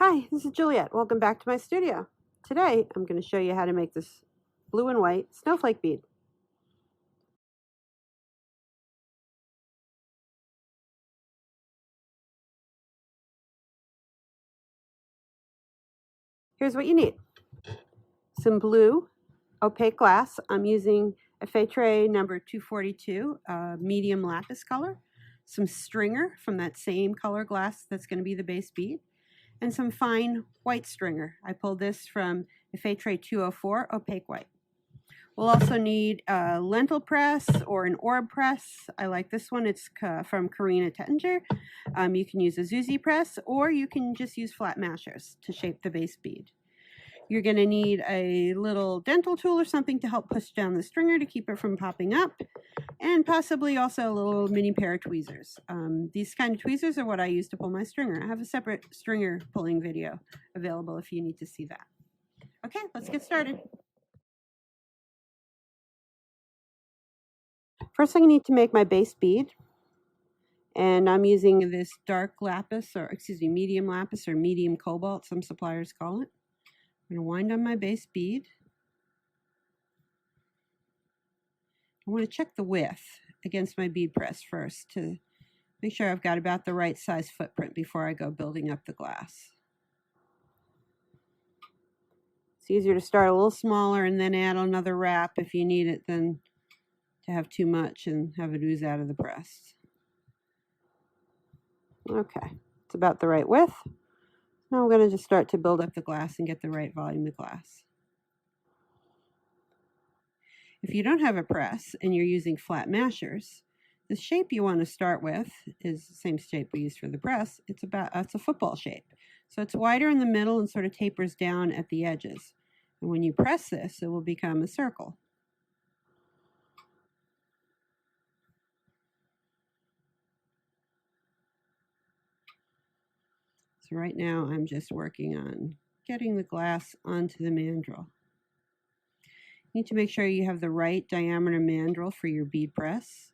Hi, this is Juliet. Welcome back to my studio. Today, I'm going to show you how to make this blue and white snowflake bead. Here's what you need. Some blue opaque glass. I'm using Effetre number 242, medium lapis color. Some stringer from that same color glass that's going to be the base bead. And some fine white stringer. I pulled this from Effetre 204, opaque white. We'll also need a lentil press or an orb press. I like this one. It's from Karina Tettinger. You can use a Zuzi press, or you can just use flat mashers to shape the base bead. You're going to need a little dental tool or something to help push down the stringer to keep it from popping up, and possibly also a little mini pair of tweezers. These kind of tweezers are what I use to pull my stringer. I have a separate stringer pulling video available if you need to see that. Okay, let's get started. First, I need to make my base bead, and I'm using this dark lapis, or excuse me, medium lapis or medium cobalt, some suppliers call it. I'm going to wind on my base bead. I want to check the width against my bead press first to make sure I've got about the right size footprint before I go building up the glass. It's easier to start a little smaller and then add another wrap if you need it than to have too much and have it ooze out of the press. Okay, it's about the right width. Now I'm going to just start to build up the glass and get the right volume of glass. If you don't have a press and you're using flat mashers, the shape you want to start with is the same shape we used for the press. It's a football shape. So it's wider in the middle and sort of tapers down at the edges. And when you press this, it will become a circle. So right now I'm just working on getting the glass onto the mandrel. You need to make sure you have the right diameter mandrel for your bead press.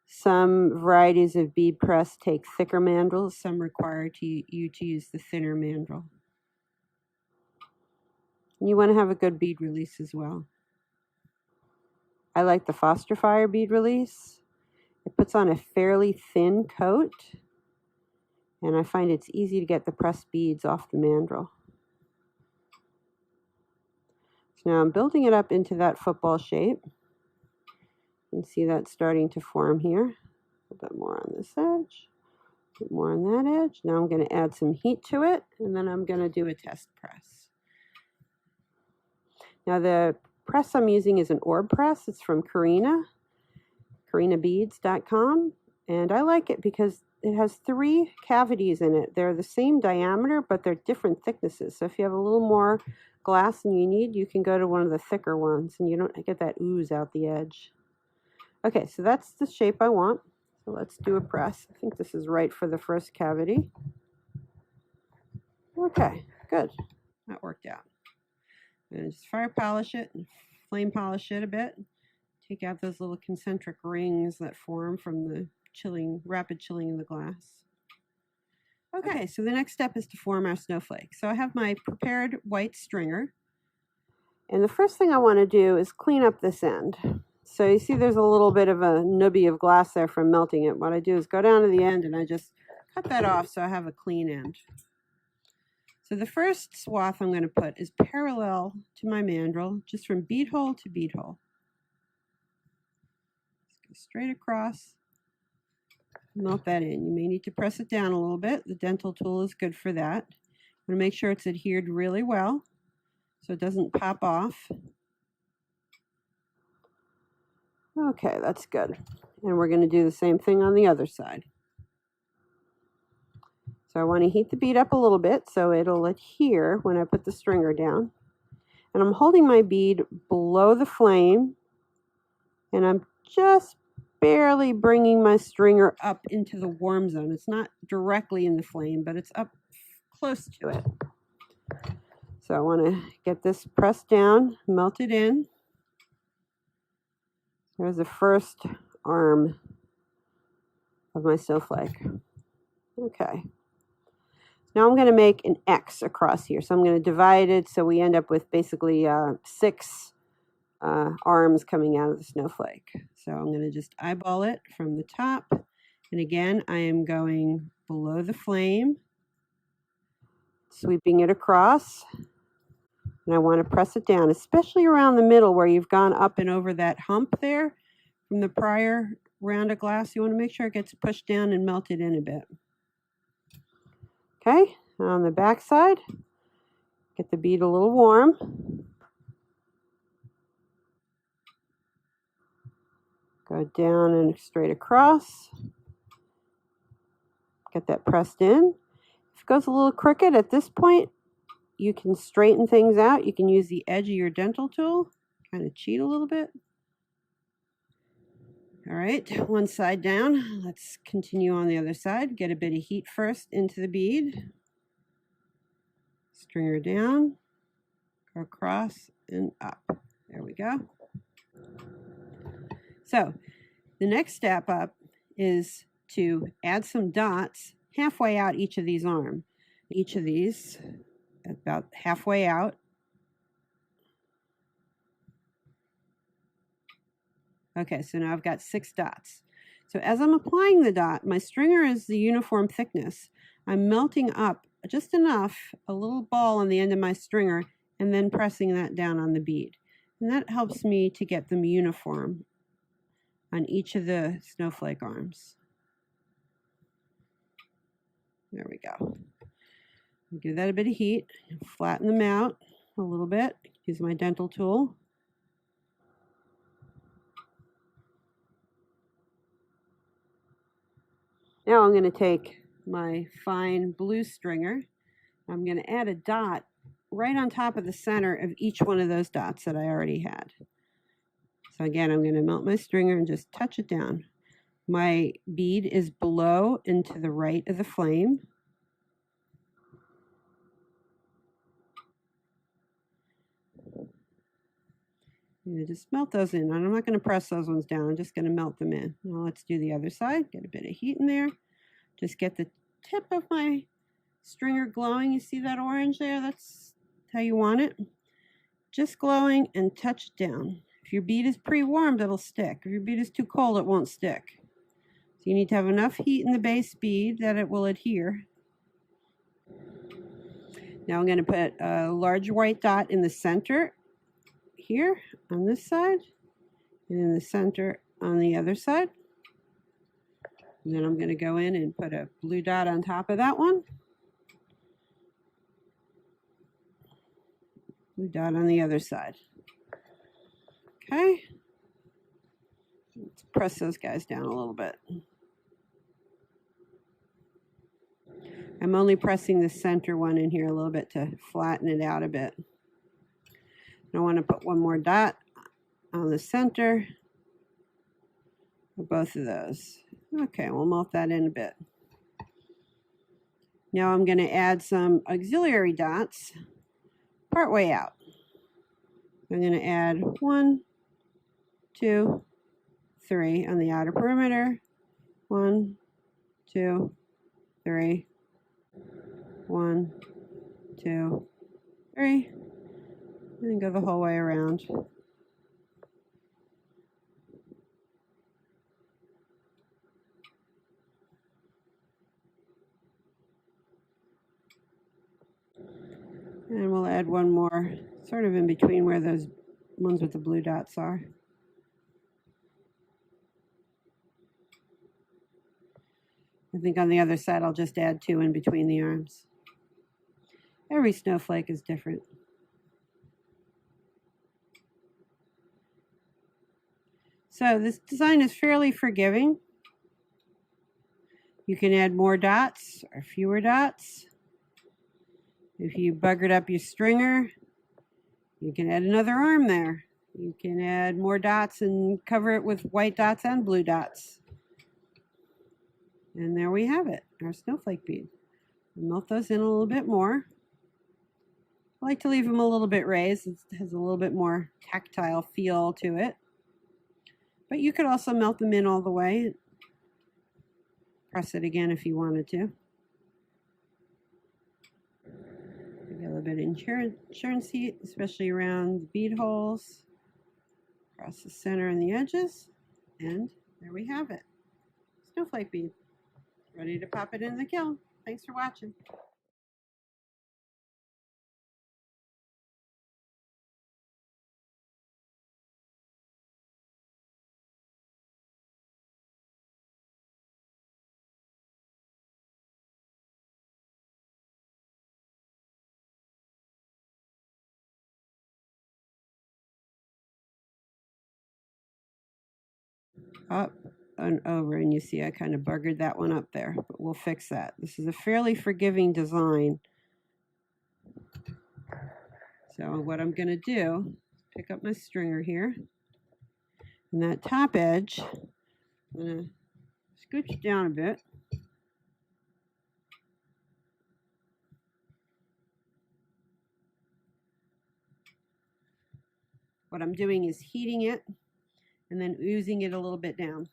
Some varieties of bead press take thicker mandrels. Some require you to use the thinner mandrel. And you want to have a good bead release as well. I like the Foster Fire bead release. It puts on a fairly thin coat, and I find it's easy to get the pressed beads off the mandrel. So now I'm building it up into that football shape. You can see that starting to form here. A little bit more on this edge, a bit more on that edge. Now I'm going to add some heat to it, and then I'm going to do a test press. Now the press I'm using is an orb press. It's from karinabeads.com, and I like it because it has 3 cavities in it. They're the same diameter, but they're different thicknesses. So if you have a little more glass than you need, you can go to one of the thicker ones, and you don't get that ooze out the edge. Okay, so that's the shape I want. So let's do a press. I think this is right for the first cavity. Okay, good. That worked out. And just fire polish it and flame polish it a bit. Take out those little concentric rings that form from the rapid chilling of the glass. Okay, so the next step is to form our snowflake. So I have my prepared white stringer. And the first thing I want to do is clean up this end. So you see there's a little bit of a nubby of glass there from melting it. What I do is go down to the end and I just cut that off so I have a clean end. So the first swath I'm going to put is parallel to my mandrel, just from bead hole to bead hole. Just go straight across, melt that in. You may need to press it down a little bit. The dental tool is good for that. I'm going to make sure it's adhered really well so it doesn't pop off. Okay, that's good. And we're going to do the same thing on the other side. So I want to heat the bead up a little bit so it'll adhere when I put the stringer down. And I'm holding my bead below the flame, and I'm just barely bringing my stringer up into the warm zone. It's not directly in the flame, but it's up close to it. So I want to get this pressed down, melted in. There's the first arm of my snowflake. Okay. Now I'm going to make an X across here. So I'm going to divide it so we end up with basically 6 arms coming out of the snowflake. So I'm going to just eyeball it from the top. And again, I am going below the flame, sweeping it across. And I want to press it down, especially around the middle where you've gone up and over that hump there from the prior round of glass. You want to make sure it gets pushed down and melted in a bit. Okay, on the back side, get the bead a little warm. Go down and straight across. Get that pressed in. If it goes a little crooked at this point, you can straighten things out. You can use the edge of your dental tool, kind of cheat a little bit. All right, one side down. Let's continue on the other side. Get a bit of heat first into the bead. String her down, go across and up. There we go. So the next step up is to add some dots halfway out each of these arms. Each of these about halfway out. Okay, so now I've got 6 dots. So as I'm applying the dot, my stringer is the uniform thickness. I'm melting up just enough, a little ball on the end of my stringer, and then pressing that down on the bead. And that helps me to get them uniform on each of the snowflake arms. There we go. Give that a bit of heat, flatten them out a little bit, use my dental tool. Now I'm going to take my fine blue stringer. I'm going to add a dot right on top of the center of each one of those dots that I already had. So again, I'm going to melt my stringer and just touch it down. My bead is below and to the right of the flame. I'm going to just melt those in. I'm not going to press those ones down. I'm just going to melt them in. Now let's do the other side. Get a bit of heat in there. Just get the tip of my stringer glowing. You see that orange there? That's how you want it. Just glowing and touch it down. If your bead is pre-warmed, it'll stick. If your bead is too cold, it won't stick. So you need to have enough heat in the base bead that it will adhere. Now I'm going to put a large white dot in the center here on this side and in the center on the other side. And then I'm going to go in and put a blue dot on top of that one. Blue dot on the other side. Okay. Let's press those guys down a little bit. I'm only pressing the center one in here a little bit to flatten it out a bit. I want to put one more dot on the center of both of those. Okay, we'll melt that in a bit. Now I'm going to add some auxiliary dots part way out. I'm going to add 1, 2, 3 on the outer perimeter. 1, 2, 3. 1, 2, 3. And then go the whole way around. And we'll add one more, sort of in between where those ones with the blue dots are. I think on the other side I'll just add 2 in between the arms. Every snowflake is different. So this design is fairly forgiving. You can add more dots or fewer dots. If you buggered up your stringer, you can add another arm there. You can add more dots and cover it with white dots and blue dots. And there we have it, our snowflake bead. Melt those in a little bit more. I like to leave them a little bit raised. It has a little bit more tactile feel to it. But you could also melt them in all the way. Press it again if you wanted to. bit of insurance heat, especially around the bead holes, across the center and the edges, and there we have it. Snowflake bead. Ready to pop it in the kiln. Thanks for watching. Up and over, and you see I kind of buggered that one up there, but we'll fix that. This is a fairly forgiving design. So what I'm going to do, pick up my stringer here, and that top edge, I'm going to scooch down a bit. What I'm doing is heating it and then oozing it a little bit down.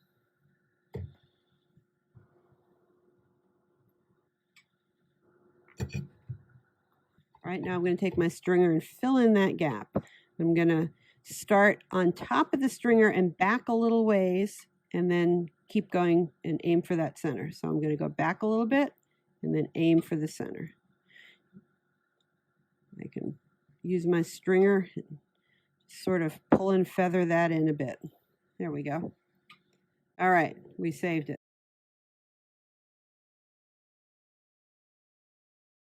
All right, now I'm going to take my stringer and fill in that gap. I'm going to start on top of the stringer and back a little ways, and then keep going and aim for that center. So I'm going to go back a little bit and then aim for the center. I can use my stringer and sort of pull and feather that in a bit. There we go. All right, we saved it.